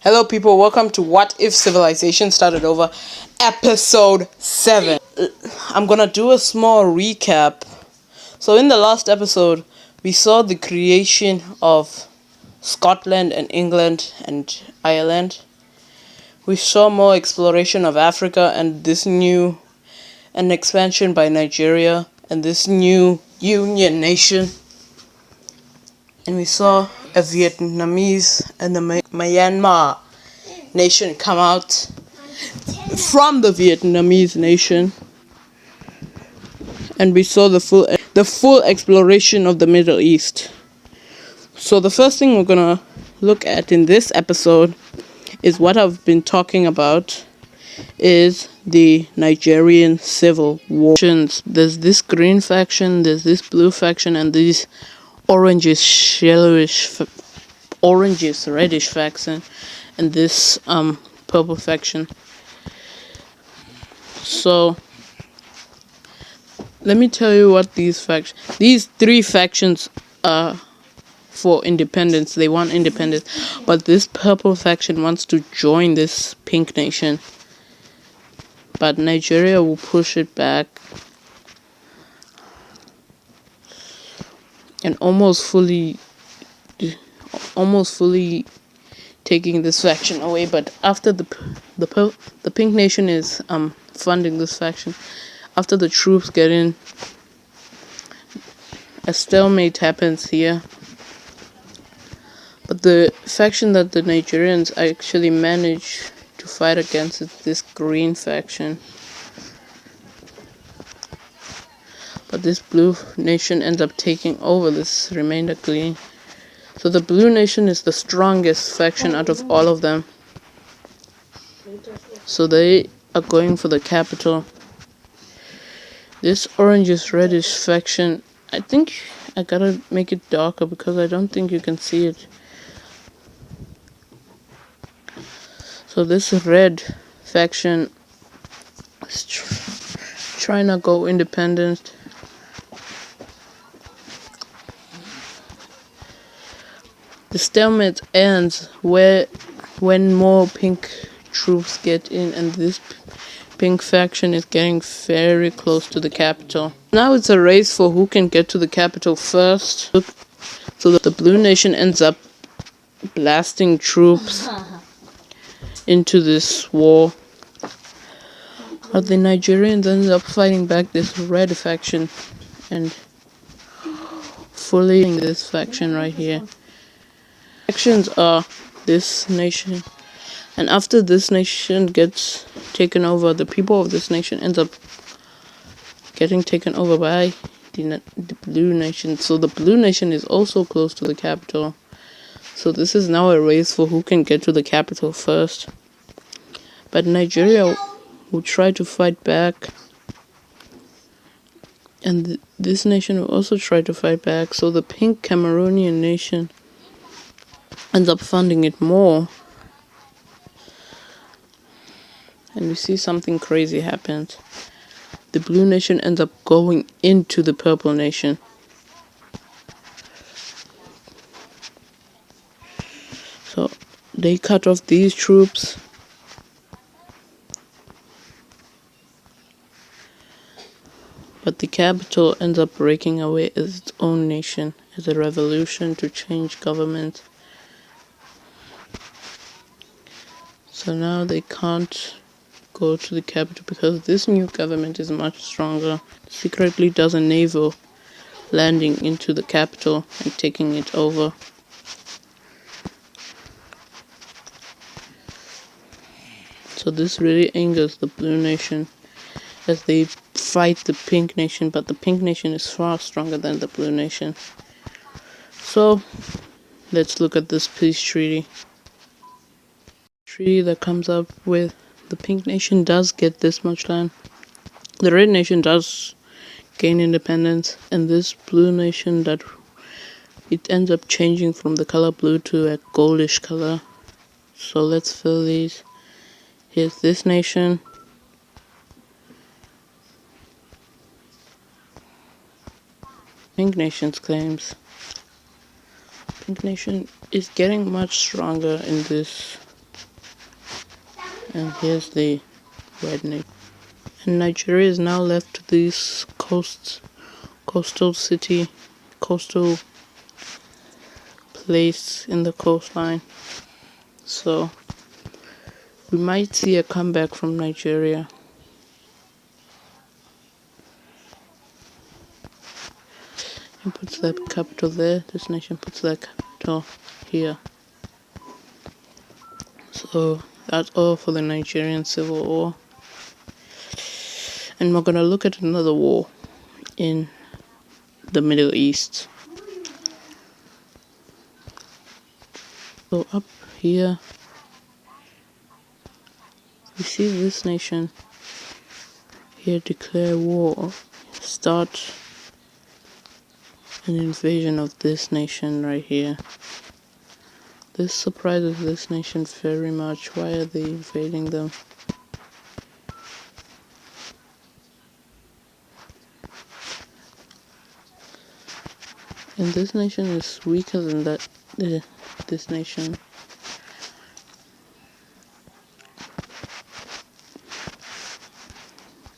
Hello, people. Welcome to What If Civilization Started Over, episode 7. I'm gonna do a small recap. So, in the last episode, we saw the creation of Scotland and England and Ireland. We saw more exploration of Africa and an expansion by Nigeria and this new union nation. And we saw a Vietnamese and the Myanmar nation come out from the Vietnamese nation, and we saw the full exploration of the Middle East. So the first thing we're gonna look at in this episode is what I've been talking about, is the Nigerian civil war. There's this green faction, there's this blue faction, and these orangish, reddish faction, and this purple faction. So let me tell you what these three factions are for independence. They want independence, but this purple faction wants to join this pink nation, but Nigeria will push it back and almost fully taking this faction away. But after the pink nation is funding this faction, after the troops get in, a stalemate happens here. But the faction that the Nigerians actually manage to fight against is this green faction. But this blue nation ends up taking over this remainder green. So the blue nation is the strongest faction out of all of them. So they are going for the capital. This orangish reddish faction, I think I gotta make it darker because I don't think you can see it. So this red faction is trying to go independent. The stalemate ends when more pink troops get in, and this pink faction is getting very close to the capital. Now it's a race for who can get to the capital first. So that the blue nation ends up blasting troops into this war. But the Nigerians end up fighting back this red faction and fully this faction right here. Factions are this nation, and after this nation gets taken over, the people of this nation ends up getting taken over by the blue nation. So the blue nation is also close to the capital. So this is now a race for who can get to the capital first. But Nigeria will try to fight back, and this nation will also try to fight back. So the pink Cameroonian nation ends up funding it more, and we see something crazy happens. The blue nation ends up going into the purple nation. So they cut off these troops. But the capital ends up breaking away as its own nation, as a revolution to change government. So now they can't go to the capital because this new government is much stronger. Secretly does a naval landing into the capital and taking it over. So this really angers the blue nation as they fight the pink nation, but the pink nation is far stronger than the blue nation. So let's look at this peace treaty. That comes up with the pink nation does get this much land. The red nation does gain independence, and this blue nation, that it ends up changing from the color blue to a goldish color. So let's fill these. Here's this nation. Pink nation's claims. Pink nation is getting much stronger in this And here's the red nation. And Nigeria is now left to this coastal place in the coastline. So we might see a comeback from Nigeria. He puts that capital there. This nation puts that capital here. So that's all for the Nigerian Civil War. And we're gonna look at another war in the Middle East. So up here, we see this nation here declare war, start an invasion of this nation right here. This surprises this nation very much. Why are they invading them? And this nation is weaker than this nation.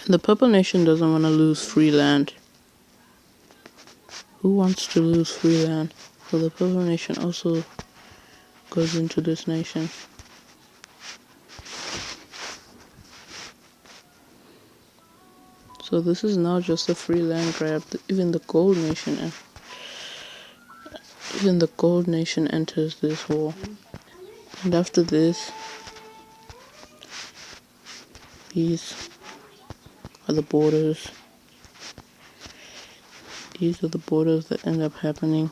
And the purple nation doesn't want to lose free land. Who wants to lose free land? So the purple nation also goes into this nation. So this is now just a free land grab. Even the gold nation enters this war. And after this, these are the borders. These are the borders that end up happening.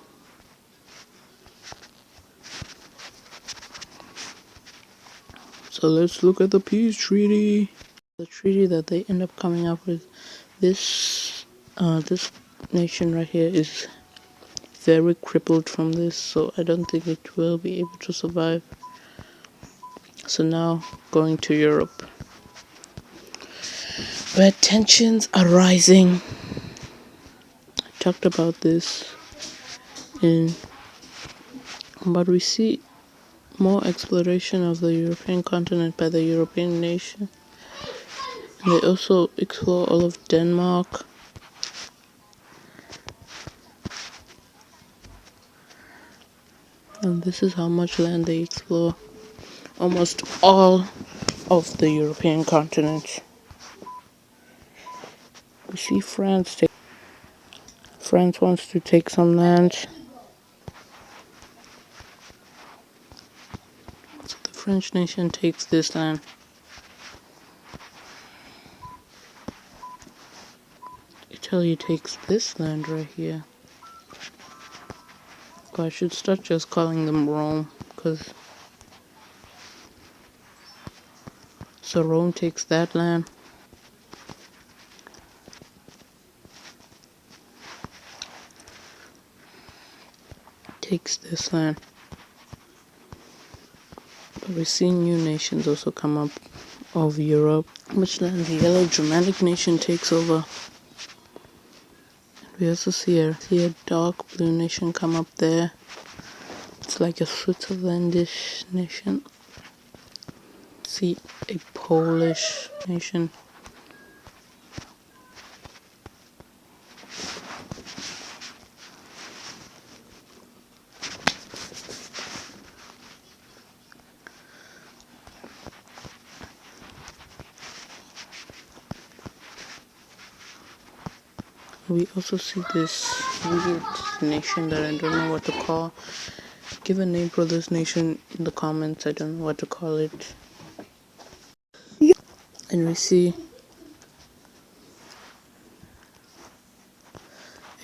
So let's look at the peace treaty. The treaty that they end up coming up with. This nation right here is very crippled from this, so I don't think it will be able to survive. So now going to Europe, where tensions are rising. I talked about this but we see more exploration of the European continent by the European nation. And they also explore all of Denmark. And this is how much land they explore. Almost all of the European continent. We see France wants to take some land. So the French nation takes this land. Italy takes this land right here. But I should start just calling them Rome, so Rome takes that land. Takes this land. But we see new nations also come up of Europe, which then the yellow Germanic nation takes over. We also see a dark blue nation come up there. It's like a Switzerlandish nation. See a Polish nation. We also see this weird nation that I don't know what to call. Give a name for this nation in the comments. I don't know what to call it. And we see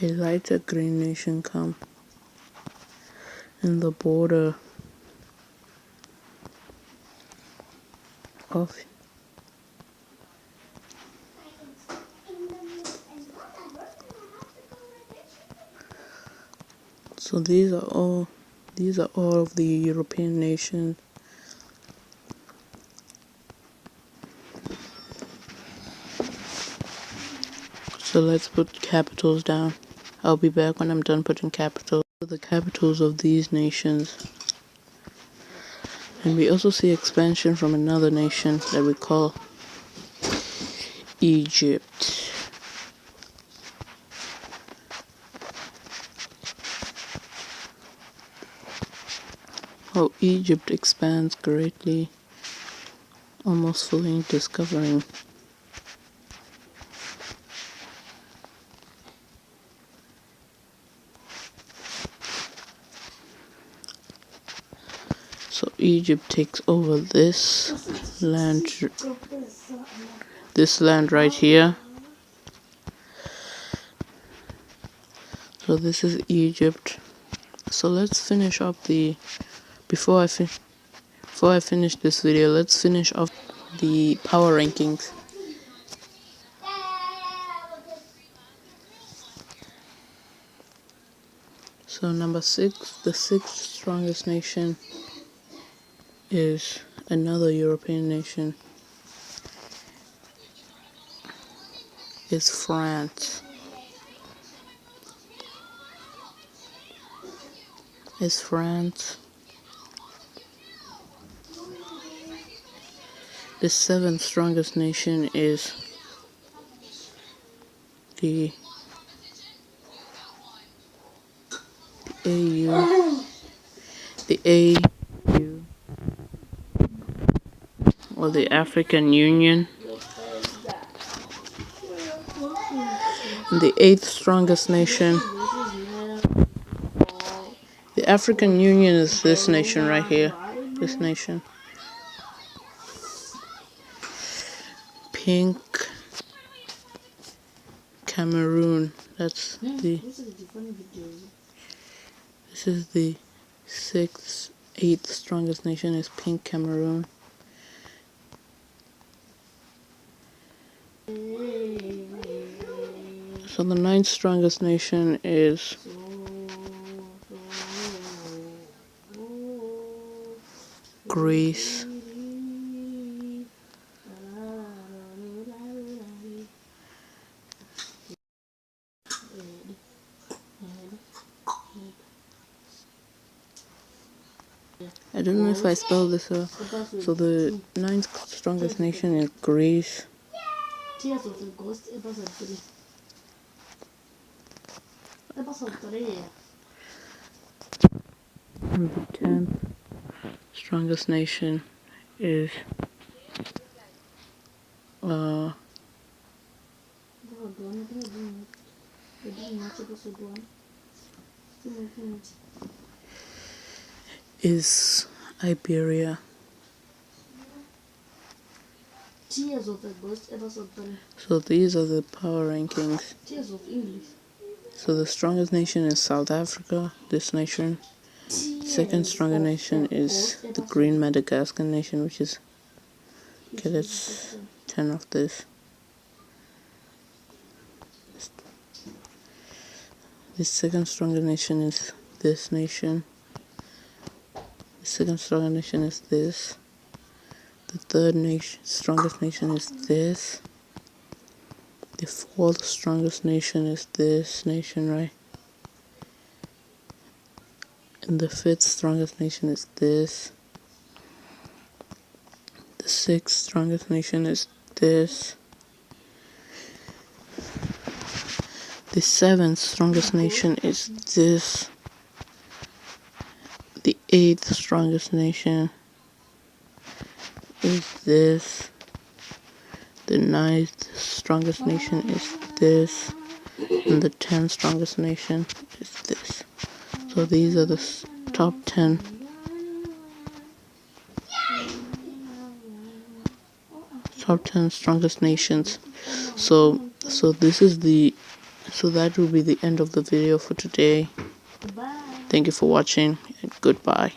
a lighter green nation come in the border of so these are all of the European nations. So let's put capitals down. I'll be back when I'm done putting capitals. The capitals of these nations. And we also see expansion from another nation that we call Egypt. Oh, Egypt expands greatly, almost fully discovering. So Egypt takes over this land right here. So this is Egypt. So let's finish up the before I finish this video, let's finish off the power rankings. So number 6, the 6th strongest nation is another European nation. It's France. It's France. The 7th strongest nation is the AU. The AU, or the African Union. And the 8th strongest nation. The African Union is this nation right here. This nation. Pink Cameroon. This is the 6th, 8th strongest nation is Pink Cameroon. So the 9th strongest nation is Greece. I don't know if I spelled this well. So the 9th strongest nation is Greece. And the 10th strongest nation is Iberia. So these are the power rankings. So the strongest nation is South Africa, this nation. Second strongest nation is the Green Madagascar nation, which is, okay, let's turn off this. The second strongest nation is this nation. The second strongest nation is this. The third strongest nation is this. The 4th strongest nation is this nation, right? And the 5th strongest nation is this. The 6th strongest nation is this. The 7th strongest nation is this. The 8th strongest nation is this. The 9th strongest nation is this. And the 10th strongest nation is this. So these are the top 10. Top 10 strongest nations. So that will be the end of the video for today. Thank you for watching and goodbye.